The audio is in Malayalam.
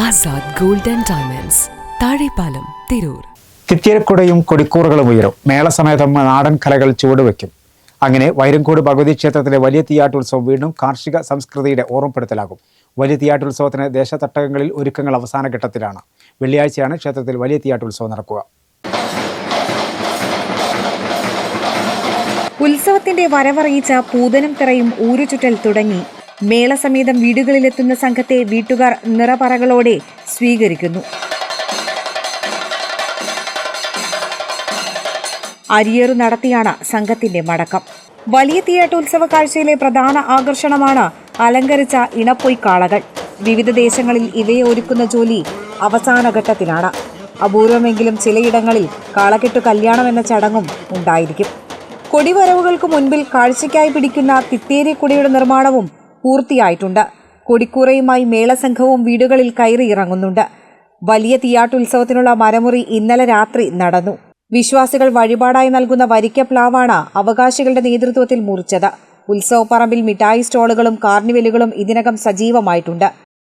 Azad gold and diamonds, Thazhepalam, Tirur. കിറ്റിയരക്കുടയും കൊടിക്കൂറുകളും ഉയരും. മേളസമേതം നാടൻ കലകൾ ചുവടുവെക്കും. അങ്ങനെ വൈരങ്കോട് ഭഗവതി ക്ഷേത്രത്തിലെ വലിയ തീയാട്ടുത്സവം വീണ്ടും കാർഷിക സംസ്കൃതിയുടെ ഓർമ്മപ്പെടുത്തലാകും. വലിയ തീയാട്ടുത്സവത്തിന് ദേശതട്ടകങ്ങളിൽ ഒരുക്കങ്ങൾ അവസാന ഘട്ടത്തിലാണ്. വെള്ളിയാഴ്ചയാണ് ക്ഷേത്രത്തിൽ വലിയ തീയാട്ടുത്സവം നടക്കുക. ഉത്സവത്തിന്റെ വരവറിയിച്ച പൂതനം തിറയും ഊരുചുറ്റൽ തുടങ്ങി. മേളസമേതം വീടുകളിലെത്തുന്ന സംഘത്തെ വീട്ടുകാർ നിറപറകളോടെ സ്വീകരിക്കുന്നു. അരിയേറു നടത്തിയാണ് സംഘത്തിന്റെ മടക്കം. വലിയ തീയാട്ടുത്സവ കാഴ്ചയിലെ പ്രധാന ആകർഷണമാണ് അലങ്കരിച്ച ഇണപ്പൊയ്ക്കാളകൾ. വിവിധ ദേശങ്ങളിൽ ഇവയെ ഒരുക്കുന്ന ജോലി അവസാന ഘട്ടത്തിലാണ്. അപൂർവമെങ്കിലും ചിലയിടങ്ങളിൽ കാളകെട്ടു കല്യാണം എന്ന ചടങ്ങും ഉണ്ടായിരിക്കും. കൊടിവരവുകൾക്ക് മുൻപിൽ കാഴ്ചയ്ക്കായി പിടിക്കുന്ന തിത്തേരിക്കുടയുടെ നിർമ്മാണവും പൂർത്തിയായിട്ടുണ്ട്. കൊടിക്കൂറയുമായി മേളസംഘവും വീടുകളിൽ കയറി ഇറങ്ങുന്നുണ്ട്. വലിയ തീയാട്ടുത്സവത്തിനുള്ള മരമുറി ഇന്നലെ രാത്രി നടന്നു. വിശ്വാസികൾ വഴിപാടായി നൽകുന്ന വരിക്കപ്ലാവാണ് അവകാശികളുടെ നേതൃത്വത്തിൽ മുറിച്ചത്. ഉത്സവപ്പറമ്പിൽ മിഠായി സ്റ്റോളുകളും കാർണിവലുകളും ഇതിനകം സജീവമായിട്ടുണ്ട്.